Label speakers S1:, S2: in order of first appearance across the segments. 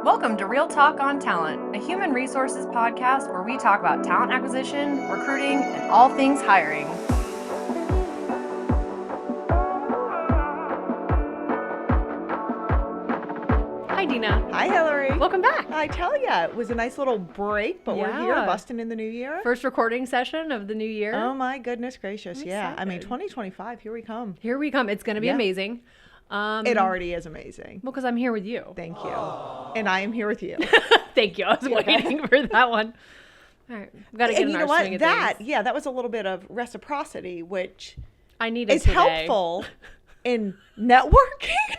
S1: Welcome to Real Talk on Talent, a human resources podcast where we talk about talent acquisition, recruiting, and all things hiring. Hi, Dina.
S2: Hi, Hillary.
S1: Welcome back.
S2: I tell ya, it was a nice little break, but we're here busting in the new year.
S1: First recording session of the new year.
S2: Oh my goodness gracious. Yeah. I mean, 2025, here we come.
S1: Here we come. It's going to be amazing.
S2: It already is amazing.
S1: Well, because I'm here with you.
S2: Thank you. And I am here with you.
S1: Thank you. I was waiting for that one. All right. We've got to get in our swing of things.
S2: That was a little bit of reciprocity, which
S1: I needed
S2: is
S1: today.
S2: helpful in networking.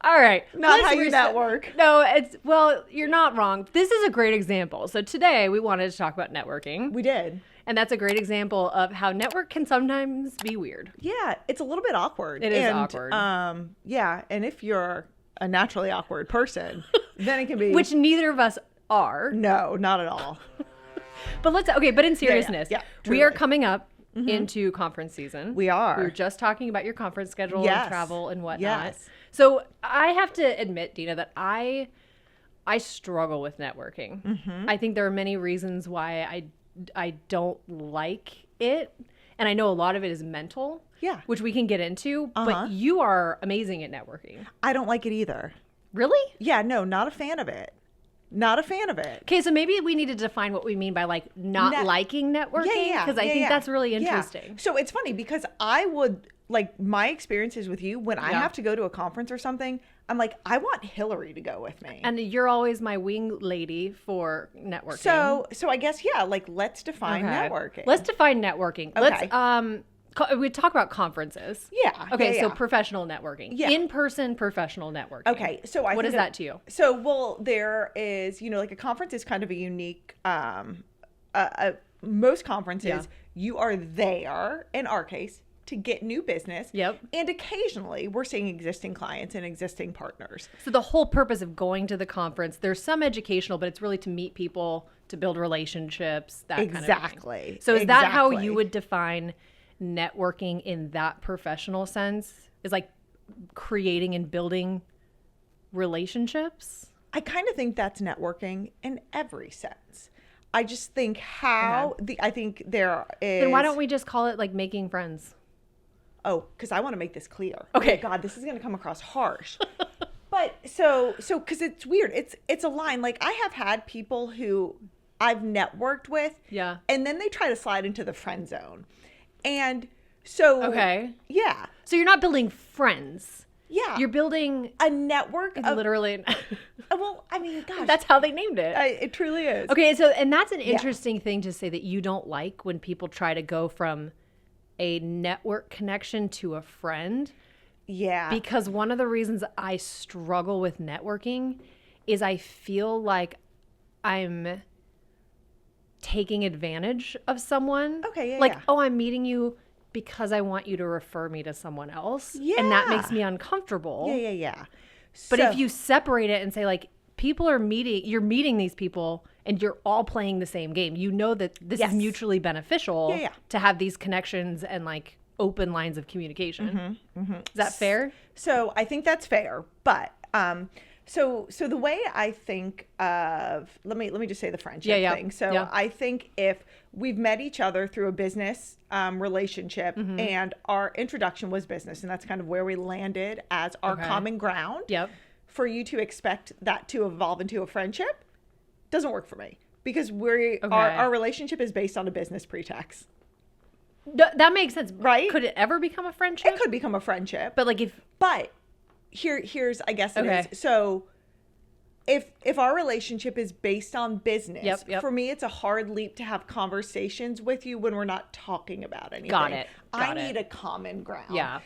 S1: All right.
S2: Not how you network.
S1: No, well, you're not wrong. This is a great example. So today we wanted to talk about networking.
S2: We did.
S1: And that's a great example of how network can sometimes be weird.
S2: Yeah, it's a little bit awkward.
S1: It is awkward.
S2: Yeah, and if you're a naturally awkward person, then it can be.
S1: Which neither of us are.
S2: No, not at all.
S1: But but in seriousness, we are coming up into conference season.
S2: We are.
S1: We were just talking about your conference schedule and travel and whatnot.
S2: Yes.
S1: So I have to admit, Dina, that I struggle with networking.
S2: Mm-hmm.
S1: I think there are many reasons why I don't like it. And I know a lot of it is mental.
S2: Yeah.
S1: Which we can get into. But you are amazing at networking.
S2: I don't like it either.
S1: Really?
S2: Yeah, no, not a fan of it. Not a fan of it.
S1: Okay, so maybe we need to define what we mean by like not liking networking.
S2: Yeah.
S1: Because I think that's really interesting.
S2: Yeah. So it's funny because I would, like, my experiences with you, when I have to go to a conference or something, I'm like, I want Hillary to go with me.
S1: And you're always my wing lady for networking.
S2: So I guess, like, let's define networking.
S1: Let's define networking.
S2: Okay.
S1: Let's, we talk about conferences.
S2: Yeah.
S1: Okay, so professional networking.
S2: Yeah.
S1: In-person professional networking.
S2: Okay, so
S1: what is that to you?
S2: So, well, there is, like a conference is kind of a unique, most conferences, you are there, in our case, to get new business.
S1: Yep.
S2: And occasionally we're seeing existing clients and existing partners.
S1: So the whole purpose of going to the conference, there's some educational, but it's really to meet people, to build relationships, that kind of thing.
S2: Exactly.
S1: So is that how you would define networking in that professional sense? Is like creating and building relationships?
S2: I kind of think that's networking in every sense. I just think I think there is.
S1: Then why don't we just call it like making friends?
S2: Oh, because I want to make this clear.
S1: Okay.
S2: Oh God, this is going to come across harsh. But so because it's weird. It's a line. Like, I have had people who I've networked with.
S1: Yeah.
S2: And then they try to slide into the friend zone. And so.
S1: Okay.
S2: Yeah.
S1: So you're not building friends.
S2: Yeah.
S1: You're building
S2: a network of.
S1: Literally.
S2: Well, I mean, gosh.
S1: That's how they named it.
S2: It truly is.
S1: Okay. So, and that's an interesting thing to say that you don't like when people try to go from a network connection to a friend.
S2: Yeah.
S1: Because one of the reasons I struggle with networking is I feel like I'm taking advantage of someone.
S2: Okay,
S1: like, oh, I'm meeting you because I want you to refer me to someone else.
S2: Yeah.
S1: And that makes me uncomfortable.
S2: Yeah.
S1: But if you separate it and say, like, you're meeting these people and you're all playing the same game, you know that this is mutually beneficial to have these connections and like open lines of communication. Is that fair?
S2: So I think that's fair, but so the way I think of, let me just say the friendship thing. So I think if we've met each other through a business relationship and our introduction was business, and that's kind of where we landed as our common ground.
S1: Yep.
S2: For you to expect that to evolve into a friendship doesn't work for me, because our relationship is based on a business pretext.
S1: That makes sense,
S2: right?
S1: Could it ever become a friendship?
S2: It could become a friendship,
S1: but like
S2: here's I guess it is. So if our relationship is based on business, for me it's a hard leap to have conversations with you when we're not talking about anything.
S1: Got it.
S2: I need a common ground.
S1: Yeah.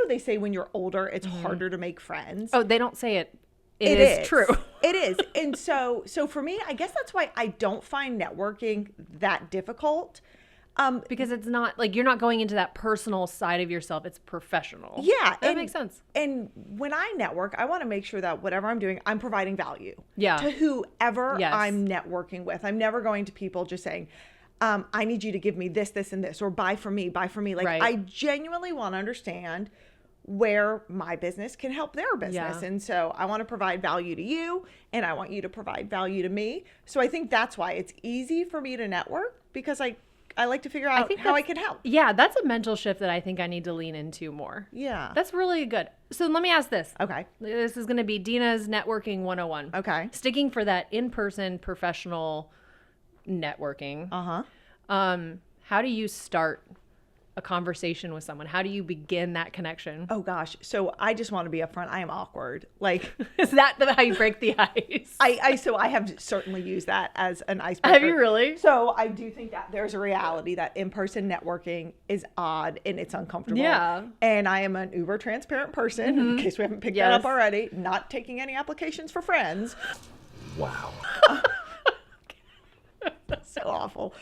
S2: They say when you're older, it's harder to make friends.
S1: Oh, they don't say it. It is true.
S2: It is. And so for me, I guess that's why I don't find networking that difficult.
S1: Because it's not like you're not going into that personal side of yourself. It's professional.
S2: Yeah.
S1: That makes sense.
S2: And when I network, I want to make sure that whatever I'm doing, I'm providing value to whoever I'm networking with. I'm never going to people just saying, I need you to give me this, this, and this, or buy from me. Like, I genuinely want to understand where my business can help their business.
S1: Yeah.
S2: And so I want to provide value to you, and I want you to provide value to me. So I think that's why it's easy for me to network, because I like to figure out how I can help.
S1: Yeah, that's a mental shift that I think I need to lean into more.
S2: Yeah.
S1: That's really good. So let me ask this.
S2: Okay.
S1: This is going to be Dina's Networking 101.
S2: Okay.
S1: Sticking for that in-person professional networking. How do you start a conversation with someone? How do you begin that connection?
S2: Oh gosh. So I just want to be upfront. I am awkward. Like,
S1: is that how you break the ice?
S2: So I have certainly used that as an icebreaker.
S1: Have you really?
S2: So I do think that there's a reality that in-person networking is odd and it's uncomfortable.
S1: Yeah.
S2: And I am an uber transparent person, in case we haven't picked that up already, not taking any applications for friends.
S3: Wow.
S2: That's so awful.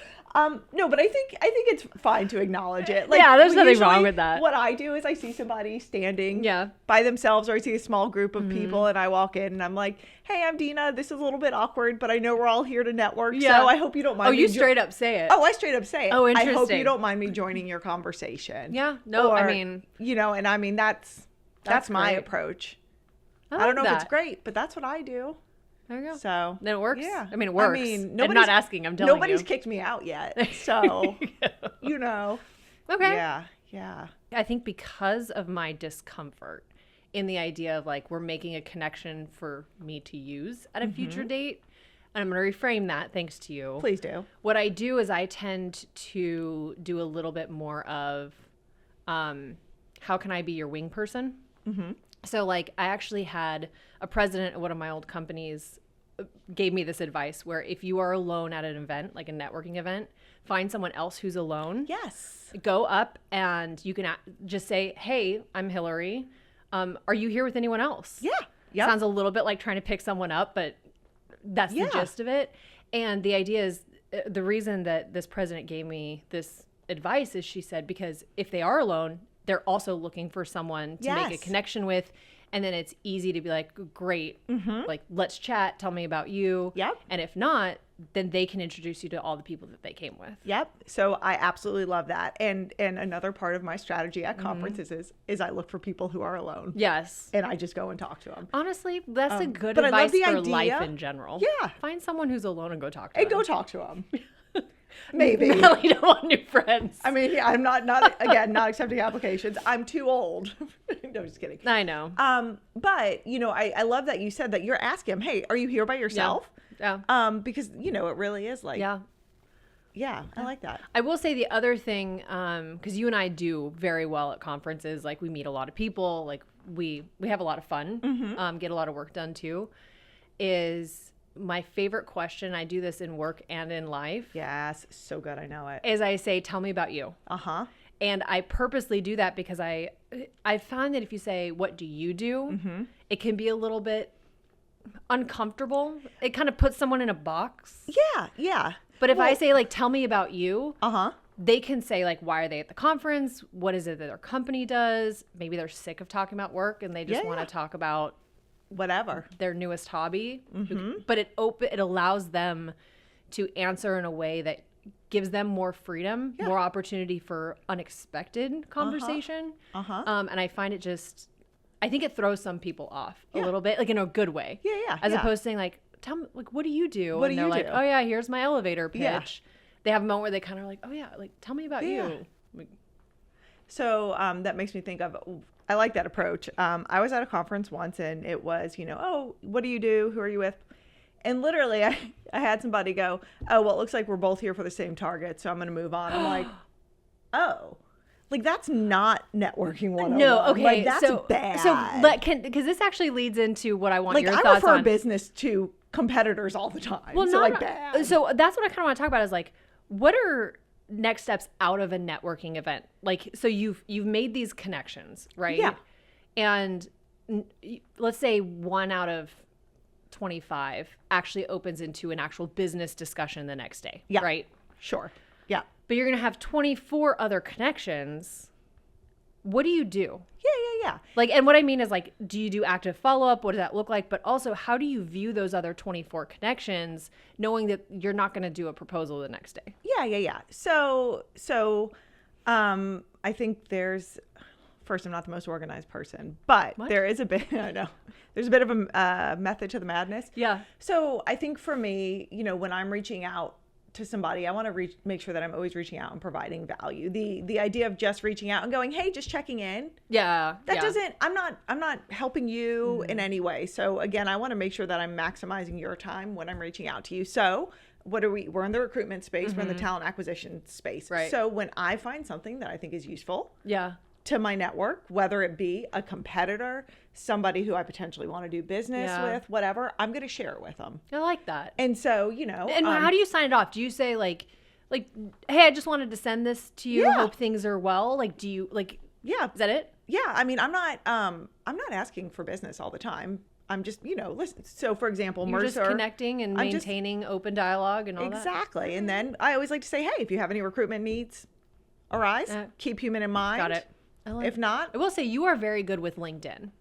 S2: No, but I think it's fine to acknowledge it. Like,
S1: yeah, there's nothing wrong with that.
S2: What I do is I see somebody standing by themselves, or I see a small group of people, and I walk in and I'm like, hey, I'm Dina. This is a little bit awkward, but I know we're all here to network. Yeah. So I hope you don't mind.
S1: Oh, you straight up say it.
S2: Oh, I straight up say it.
S1: Oh, interesting.
S2: I hope you don't mind me joining your conversation.
S1: Yeah. No,
S2: or,
S1: I mean,
S2: and I mean, that's my approach. I don't know if it's great, but that's what I do.
S1: There you go.
S2: So
S1: then it works.
S2: Yeah.
S1: I mean, it works. I mean, I'm not asking. I'm telling you.
S2: Nobody's kicked me out yet. So,
S1: Okay.
S2: Yeah.
S1: I think because of my discomfort in the idea of like, we're making a connection for me to use at a future date. And I'm going to reframe that thanks to you.
S2: Please do.
S1: What I do is I tend to do a little bit more of, how can I be your wing person? So like I actually had a president of one of my old companies gave me this advice where if you are alone at an event, like a networking event, find someone else who's alone.
S2: Yes.
S1: Go up and you can just say, hey, I'm Hillary. Are you here with anyone else?
S2: Yeah. Yep.
S1: Sounds a little bit like trying to pick someone up, but that's the gist of it. And the idea is the reason that this president gave me this advice is she said, because if they are alone, they're also looking for someone to make a connection with. And then it's easy to be like, great, like, let's chat. Tell me about you.
S2: Yep.
S1: And if not, then they can introduce you to all the people that they came with.
S2: Yep. So I absolutely love that. And another part of my strategy at conferences is I look for people who are alone.
S1: Yes.
S2: And I just go and talk to them.
S1: Honestly, that's a good advice for life in general.
S2: Yeah.
S1: Find someone who's alone and go talk to them.
S2: And go talk to them. Maybe.
S1: You don't want new friends.
S2: I mean, I'm not accepting applications. I'm too old. No, just kidding.
S1: I know.
S2: But I love that you said that you're asking him, hey, are you here by yourself?
S1: Yeah.
S2: Because it really is like, yeah, I like that.
S1: I will say the other thing, because you and I do very well at conferences, like we meet a lot of people, like we have a lot of fun, get a lot of work done too, is my favorite question. I do this in work and in life.
S2: Yes, so good. I know it.
S1: Is I say, tell me about you. And I purposely do that because I found that if you say, what do you do? It can be a little bit uncomfortable. It kind of puts someone in a box.
S2: Yeah.
S1: But if I say, like, tell me about you, they can say, like, why are they at the conference? What is it that their company does? Maybe they're sick of talking about work and they just want to talk about
S2: whatever
S1: their newest hobby. But it allows them to answer in a way that gives them more freedom, more opportunity for unexpected conversation. And I find I think it throws some people off a little bit, like in a good way. As opposed to saying like, tell me, like, what do you do?
S2: What do you
S1: like,
S2: do?
S1: oh yeah, here's my elevator pitch. They have a moment where they kind of like, oh yeah, like, tell me about you.
S2: So that makes me think of, I like that approach. I was at a conference once and it was, oh, what do you do? Who are you with? And literally I had somebody go, oh, well, it looks like we're both here for the same target, so I'm going to move on. I'm like, oh, like that's not networking 101.
S1: No, okay.
S2: Like that's bad.
S1: So, because this actually leads into what I want your thoughts on.
S2: Like I refer business to competitors all the time.
S1: Well,
S2: bad.
S1: So that's what I kind of want to talk about is like, what are next steps out of a networking event? Like, so you've made these connections, right?
S2: Yeah.
S1: And let's say 1 out of 25 actually opens into an actual business discussion the next day, right?
S2: Sure. Yeah.
S1: But you're going to have 24 other connections. What do you do?
S2: Yeah.
S1: Like, and what I mean is like, do you do active follow-up? What does that look like? But also, how do you view those other 24 connections, knowing that you're not going to do a proposal the next day?
S2: Yeah. So I think there's First, I'm not the most organized person, but there is a bit, I know, there's a bit of a method to the madness.
S1: Yeah.
S2: So I think for me, when I'm reaching out to somebody, I want to make sure that I'm always reaching out and providing value. The idea of just reaching out and going, hey, just checking in.
S1: Yeah.
S2: That doesn't, I'm not helping you in any way. So again, I want to make sure that I'm maximizing your time when I'm reaching out to you. So we're in the recruitment space, we're in the talent acquisition space.
S1: Right.
S2: So when I find something that I think is useful.
S1: Yeah.
S2: To my network, whether it be a competitor, somebody who I potentially want to do business with, whatever, I'm going to share it with them.
S1: I like that.
S2: And so,
S1: And how do you sign it off? Do you say like, hey, I just wanted to send this to you. Hope things are well. Like, do you
S2: yeah.
S1: Is that it?
S2: Yeah. I mean, I'm not asking for business all the time. I'm just, listen. So for example,
S1: You're
S2: Mercer.
S1: just connecting and maintaining open dialogue and all that.
S2: Exactly. And then I always like to say, hey, if you have any recruitment needs arise, keep Hueman in mind.
S1: Got it.
S2: If not,
S1: I will say you are very good with LinkedIn.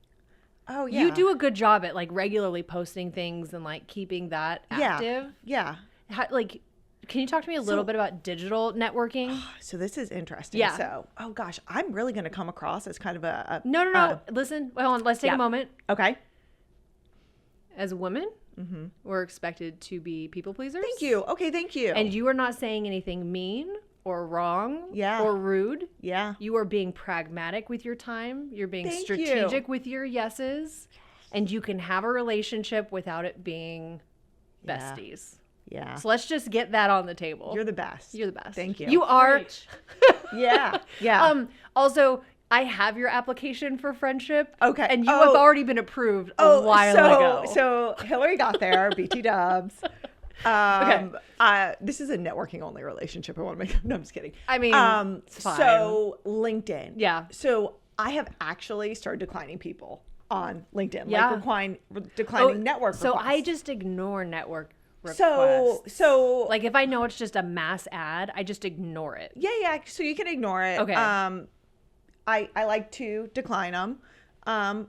S2: Oh yeah.
S1: You do a good job at regularly posting things and keeping that active.
S2: Yeah.
S1: Can you talk to me a little bit about digital networking?
S2: So this is interesting.
S1: Yeah.
S2: So, oh gosh, I'm really going to come across as kind of a
S1: No. Listen, hold on. Let's take a moment.
S2: Okay.
S1: As women, we're expected to be people pleasers.
S2: Thank you. Okay, thank you.
S1: And you are not saying anything mean or wrong or rude.
S2: Yeah.
S1: You are being pragmatic with your time. You're being strategic with your yeses. And you can have a relationship without it being besties.
S2: Yeah.
S1: So let's just get that on the table.
S2: You're the best.
S1: You're the best.
S2: Thank you.
S1: You are.
S2: Yeah.
S1: Also, I have your application for friendship.
S2: Okay.
S1: And you have already been approved a while ago.
S2: So Hillary got there, BT dubs. Okay. This is a networking only relationship. I want to make. No, I'm just kidding.
S1: I mean, it's fine.
S2: So LinkedIn.
S1: Yeah.
S2: So I have actually started declining people on LinkedIn.
S1: Yeah.
S2: Declining network requests.
S1: So I just ignore network requests.
S2: So
S1: if I know it's just a mass ad, I just ignore it.
S2: Yeah. So you can ignore it.
S1: Okay.
S2: I like to decline them.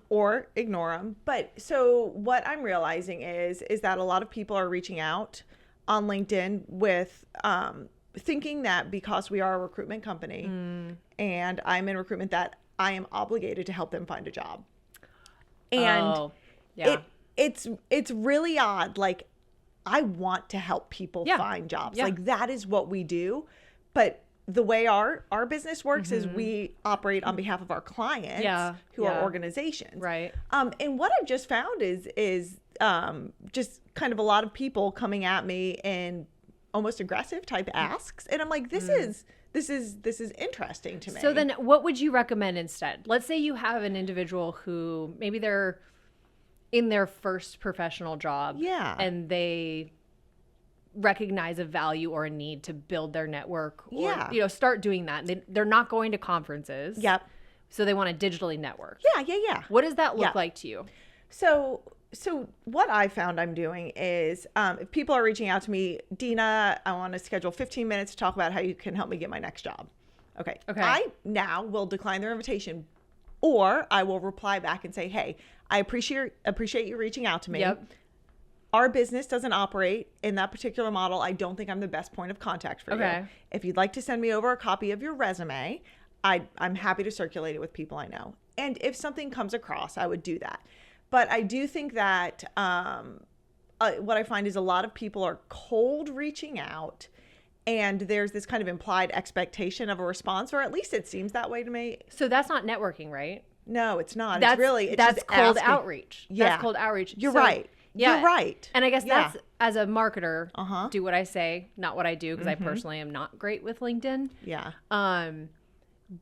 S2: Or ignore them. But so what I'm realizing is that a lot of people are reaching out on LinkedIn with thinking that because we are a recruitment company and I'm in recruitment that I am obligated to help them find a job. And it's really odd. I want to help people find jobs. Yeah. That is what we do. But the way our business works is we operate on behalf of our clients who are organizations.
S1: Right.
S2: And what I've just found is just kind of a lot of people coming at me in almost aggressive type asks. And I'm like, this is interesting to me.
S1: So then what would you recommend instead? Let's say you have an individual who maybe they're in their first professional job.
S2: Yeah.
S1: And they recognize a value or a need to build their network or start doing that. They're not going to conferences.
S2: Yep.
S1: So they want to digitally network.
S2: Yeah.
S1: What does that look like to you?
S2: So what I found I'm doing is if people are reaching out to me, Dina, I want to schedule 15 minutes to talk about how you can help me get my next job. Okay. I now will decline their invitation, or I will reply back and say, hey, I appreciate you reaching out to me.
S1: Yep.
S2: Our business doesn't operate in that particular model. I don't think I'm the best point of contact for you. If you'd like to send me over a copy of your resume, I'm happy to circulate it with people I know. And if something comes across, I would do that. But I do think that what I find is a lot of people are cold reaching out, and there's this kind of implied expectation of a response, or at least it seems that way to me.
S1: So that's not networking, right?
S2: No, it's not.
S1: That's
S2: just
S1: cold
S2: asking.
S1: Outreach.
S2: Yeah.
S1: That's cold outreach.
S2: You're right.
S1: Yeah.
S2: You're right.
S1: And I guess that's, as a marketer, do what I say, not what I do, because I personally am not great with LinkedIn.
S2: Yeah.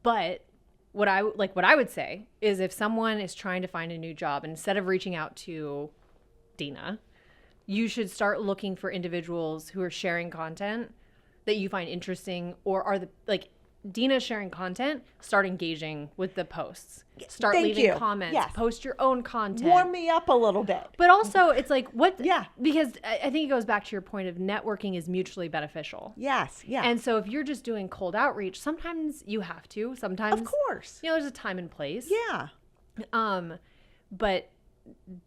S1: But what I would say is if someone is trying to find a new job, instead of reaching out to Dina, you should start looking for individuals who are sharing content that you find interesting, or are Dina sharing content, start engaging with the posts. Start leaving comments. Yes. Post your own content.
S2: Warm me up a little bit.
S1: But also, it's what?
S2: Yeah.
S1: Because I think it goes back to your point of networking is mutually beneficial.
S2: Yes. Yeah.
S1: And so if you're just doing cold outreach, sometimes you have to. Sometimes,
S2: of course,
S1: there's a time and place.
S2: Yeah.
S1: But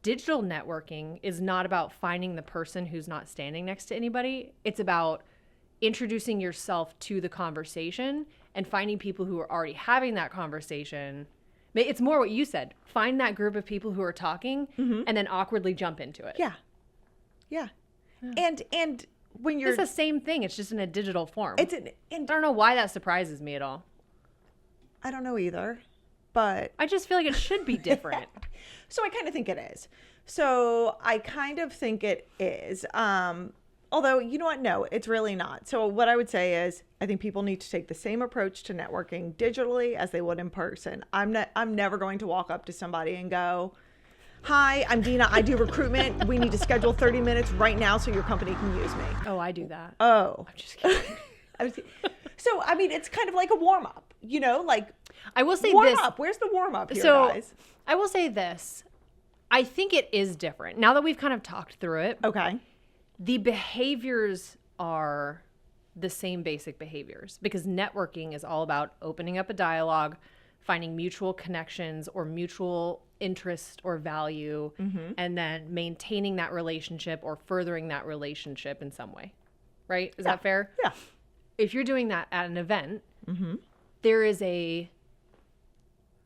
S1: digital networking is not about finding the person who's not standing next to anybody. It's about introducing yourself to the conversation and finding people who are already having that conversation It's more what you said. Find that group of people who are talking and then awkwardly jump into it.
S2: Yeah. Yeah. And when you're...
S1: It's the same thing. It's just in a digital form.
S2: I
S1: don't know why that surprises me at all.
S2: I don't know either, but...
S1: I just feel like it should be different.
S2: So I kind of think it is. So I kind of think it is. Although, you know what? No, it's really not. So what I would say is I think people need to take the same approach to networking digitally as they would in person. I'm never going to walk up to somebody and go, "Hi, I'm Dina. I do recruitment. We need to schedule 30 minutes right now so your company can use me."
S1: Oh, I do that.
S2: Oh.
S1: I'm just kidding.
S2: So, I mean, it's kind of like a warm up, you know, like
S1: I will say
S2: warm
S1: this.
S2: up. Where's the warm up here, guys?
S1: I will say this. I think it is different. Now that we've kind of talked through it.
S2: Okay.
S1: The behaviors are the same basic behaviors because networking is all about opening up a dialogue, finding mutual connections or mutual interest or value, and then maintaining that relationship or furthering that relationship in some way. Right? Is that fair?
S2: Yeah.
S1: If you're doing that at an event, there is a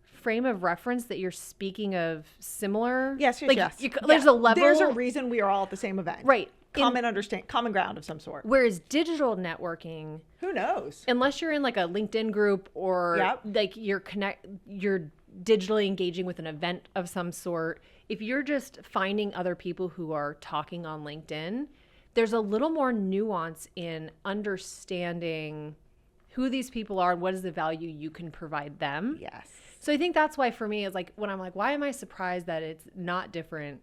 S1: frame of reference that you're speaking of similar.
S2: Yes.
S1: There's a level.
S2: There's a reason we are all at the same event.
S1: Right.
S2: Common ground of some sort.
S1: Whereas digital networking,
S2: who knows?
S1: Unless you're in like a LinkedIn group or like you're digitally engaging with an event of some sort, if you're just finding other people who are talking on LinkedIn, there's a little more nuance in understanding who these people are and what is the value you can provide them.
S2: Yes.
S1: So I think that's why for me is like when I'm like, why am I surprised that it's not different?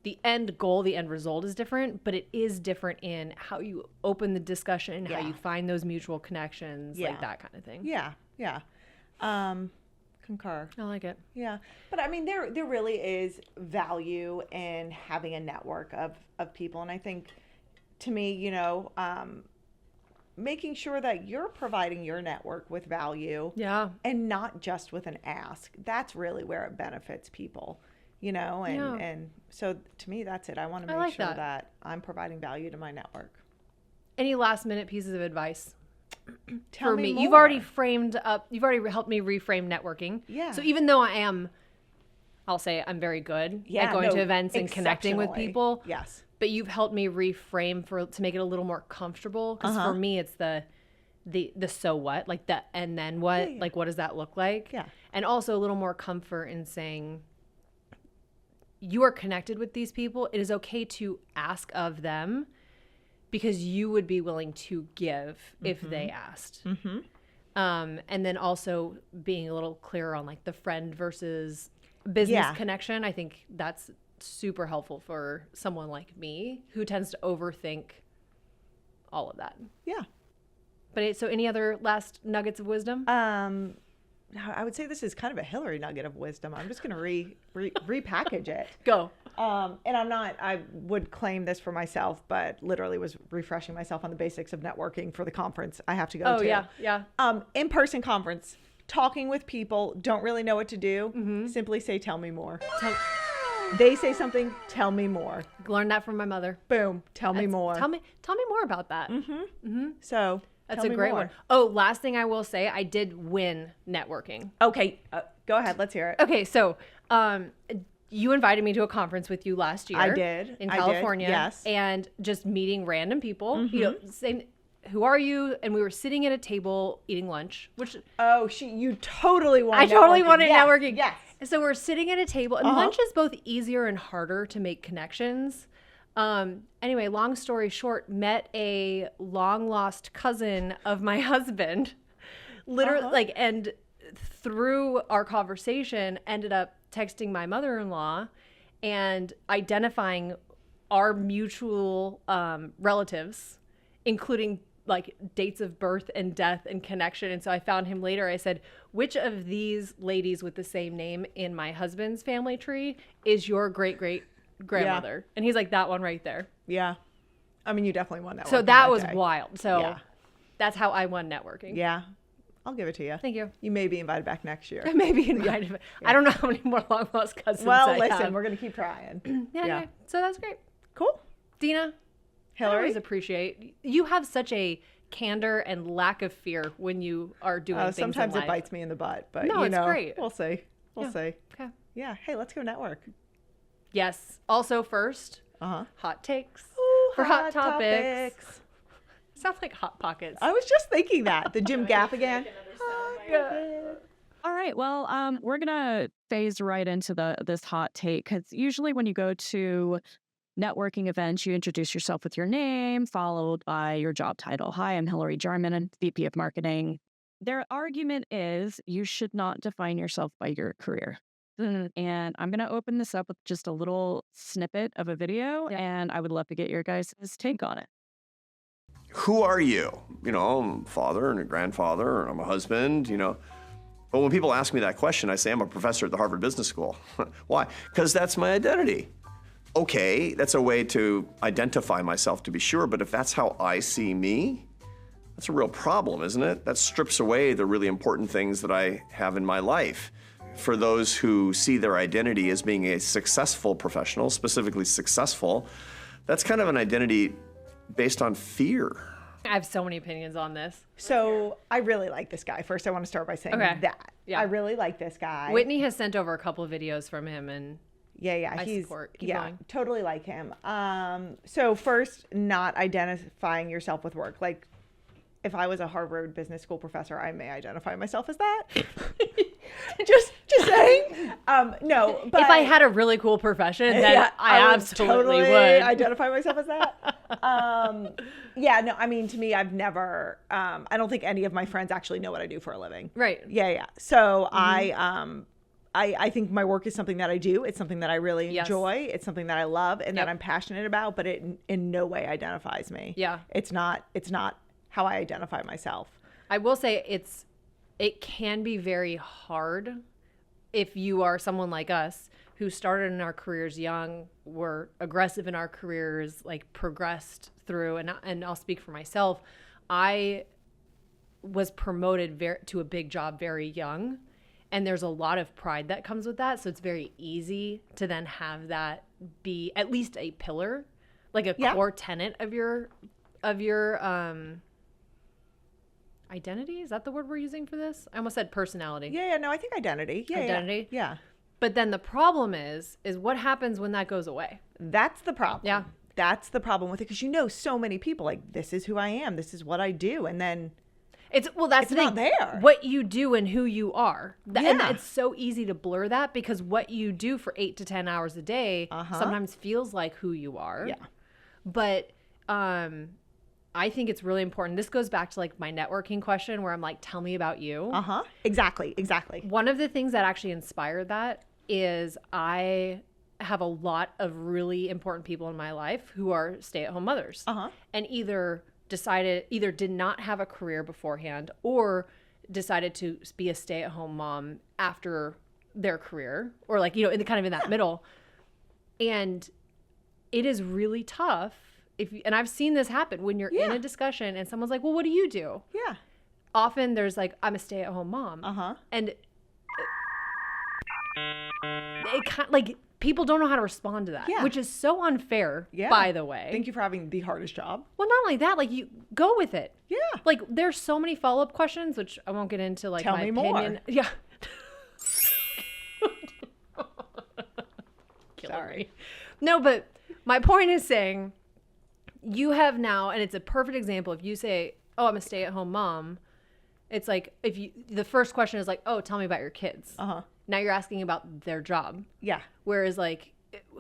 S1: The end goal, the end result is different, but it is different in how you open the discussion, how you find those mutual connections, like that kind of thing.
S2: Yeah. Concur.
S1: I like it.
S2: Yeah. But I mean, there really is value in having a network of people. And I think to me, you know, making sure that you're providing your network with value.
S1: Yeah.
S2: And not just with an ask. That's really where it benefits people. You know, and so to me, that's it. I want to make sure that I'm providing value to my network.
S1: Any last minute pieces of advice
S2: for me?
S1: You've already helped me reframe networking.
S2: Yeah.
S1: So even though I'll say I'm very good at going to events and connecting with people.
S2: Yes.
S1: But you've helped me reframe to make it a little more comfortable. Because for me, it's the so what, like the and then what, like what does that look like?
S2: Yeah.
S1: And also a little more comfort in saying, you are connected with these people. It is okay to ask of them because you would be willing to give if they asked. And then also being a little clearer on like the friend versus business connection. I think that's super helpful for someone like me who tends to overthink all of that.
S2: Yeah.
S1: But so any other last nuggets of wisdom?
S2: I would say this is kind of a Hillary nugget of wisdom. I'm just going to repackage it.
S1: Go.
S2: And I would claim this for myself, but literally was refreshing myself on the basics of networking for the conference I have to go to.
S1: Oh, yeah.
S2: In-person conference, talking with people, don't really know what to do. Simply say, tell me more. They say something, tell me more.
S1: Learned that from my mother.
S2: Boom. Tell me more.
S1: Tell me more about that.
S2: So
S1: that's a great one. Oh, last thing I will say, I did win networking.
S2: Okay. Go ahead. Let's hear it.
S1: Okay. So, you invited me to a conference with you last year.
S2: I did.
S1: In California.
S2: Yes.
S1: And just meeting random people, you know, saying, who are you? And we were sitting at a table eating lunch, which.
S2: Oh, you totally wanted
S1: I totally wanted networking.
S2: Yes.
S1: So we're sitting at a table, and lunch is both easier and harder to make connections. Anyway, long story short, met a long lost cousin of my husband, literally and through our conversation ended up texting my mother-in-law and identifying our mutual relatives, including like dates of birth and death and connection. And so I found him later. I said, which of these ladies with the same name in my husband's family tree is your great-great-grandmother? And he's like, that one right there.
S2: Yeah. I mean, you definitely won that.
S1: So that was wild. So that's how I won networking.
S2: Yeah. I'll give it to you.
S1: Thank you.
S2: You may be invited back next year.
S1: I may be invited. Yeah. I don't know how many more long lost cousins I have.
S2: We're going to keep trying.
S1: Yeah. So that's great.
S2: Cool.
S1: Dina,
S2: Hillary?
S1: I always appreciate. You have such a candor and lack of fear when you are doing things
S2: sometimes
S1: in life.
S2: it bites me in the butt, but
S1: no, it's great.
S2: We'll see. We'll see.
S1: Okay.
S2: Yeah. Hey, let's go network.
S1: Yes. Also first, hot takes.
S2: Ooh,
S1: for hot topics. Sounds like Hot Pockets.
S2: I was just thinking that. The Jim Gap again.
S3: All right. Well, we're going to phase right into this hot take, because usually when you go to networking events, you introduce yourself with your name, followed by your job title. Hi, I'm Hillary Jarman, VP of Marketing. Their argument is you should not define yourself by your career. And I'm going to open this up with just a little snippet of a video, and I would love to get your guys' take on it.
S4: Who are you? You know, I'm a father and a grandfather, and I'm a husband, you know. But when people ask me that question, I say I'm a professor at the Harvard Business School. Why? Because that's my identity. Okay, that's a way to identify myself, to be sure, but if that's how I see me, that's a real problem, isn't it? That strips away the really important things that I have in my life. For those who see their identity as being a successful professional, specifically successful, that's kind of an identity based on fear.
S1: I have so many opinions on this.
S2: So I really like this guy. First, I want to start by saying that.
S1: Yeah.
S2: I really like this guy.
S1: Whitney has sent over a couple of videos from him, and
S2: he's
S1: support. Keep going.
S2: Totally like him. So first, not identifying yourself with work. Like, if I was a Harvard Business School professor, I may identify myself as that. just saying. No, but
S1: if I had a really cool profession, then I absolutely would
S2: identify myself as that. No, I mean, to me, I've never. I don't think any of my friends actually know what I do for a living.
S1: Right.
S2: Yeah. So I think my work is something that I do. It's something that I really enjoy. It's something that I love and that I'm passionate about. But it in no way identifies me.
S1: Yeah.
S2: It's not how I identify myself.
S1: I will say it can be very hard if you are someone like us who started in our careers young, were aggressive in our careers, like progressed through, and I'll speak for myself. I was promoted to a big job very young, and there's a lot of pride that comes with that. So it's very easy to then have that be at least a pillar, like a core tenet of your identity. Is that the word we're using for this? I almost said personality.
S2: No, I think identity.
S1: Identity.
S2: Yeah.
S1: But then the problem is what happens when that goes away?
S2: That's the problem.
S1: Yeah.
S2: That's the problem with it, because so many people, like, this is who I am, this is what I do, and then
S1: that's the thing.
S2: Not there.
S1: What you do and who you are. And it's so easy to blur that, because what you do for 8 to 10 hours a day sometimes feels like who you are.
S2: Yeah.
S1: But I think it's really important. This goes back to like my networking question where I'm like, tell me about you.
S2: Exactly.
S1: One of the things that actually inspired that is I have a lot of really important people in my life who are stay-at-home mothers and either did not have a career beforehand or decided to be a stay-at-home mom after their career, or like, in that middle. And it is really tough. And I've seen this happen when you're in a discussion and someone's like, well, what do you do?
S2: Yeah.
S1: Often there's like, I'm a stay-at-home mom. And it kind of, like, people don't know how to respond to that, which is so unfair, by the way.
S2: Thank you for having the hardest job.
S1: Well, not only that, like, you go with it.
S2: Yeah.
S1: Like, there's so many follow-up questions, which I won't get into, like,
S2: Tell
S1: my
S2: me
S1: opinion.
S2: More.
S1: Yeah.
S2: Sorry.
S1: No, but my point is saying you have now, and it's a perfect example. If you say, oh, I'm a stay-at-home mom, it's like, the first question is like, oh, tell me about your kids. Now you're asking about their job.
S2: Yeah.
S1: Whereas, like,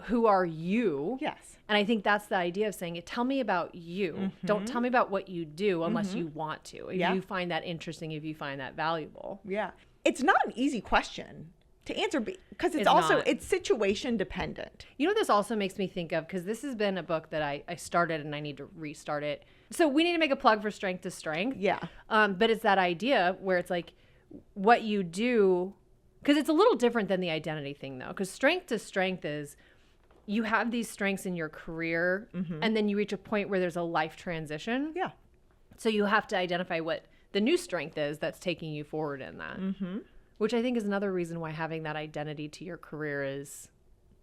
S1: who are you?
S2: Yes.
S1: And I think that's the idea of saying, tell me about you. Don't tell me about what you do unless you want to. If you find that interesting, if you find that valuable.
S2: Yeah. It's not an easy question to answer, because it's situation dependent.
S1: You know what this also makes me think of, because this has been a book that I started and I need to restart it. So we need to make a plug for Strength to Strength.
S2: Yeah.
S1: But it's that idea where it's like what you do, because it's a little different than the identity thing though, because Strength to Strength is you have these strengths in your career and then you reach a point where there's a life transition.
S2: Yeah.
S1: So you have to identify what the new strength is that's taking you forward in that. Which I think is another reason why having that identity to your career is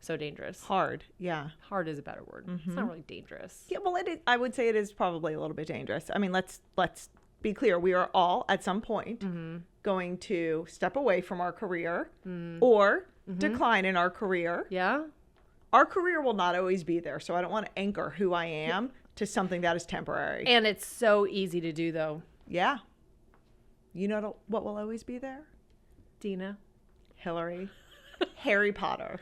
S1: so dangerous.
S2: Hard. Yeah.
S1: Hard is a better word. It's not really dangerous.
S2: Yeah. Well, it is, I would say it is probably a little bit dangerous. I mean, let's be clear, we are all at some point going to step away from our career or decline in our career.
S1: Yeah.
S2: Our career will not always be there. So I don't want to anchor who I am to something that is temporary.
S1: And it's so easy to do, though.
S2: Yeah. You know what will always be there?
S1: Dina.
S2: Hillary. Harry Potter.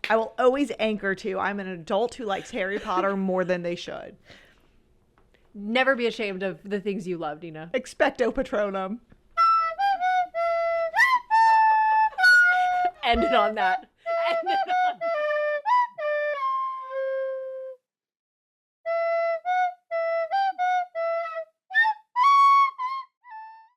S2: I will always anchor to, I'm an adult who likes Harry Potter more than they should.
S1: Never be ashamed of the things you love, Dina.
S2: Expecto Patronum.
S1: End it on that. End it on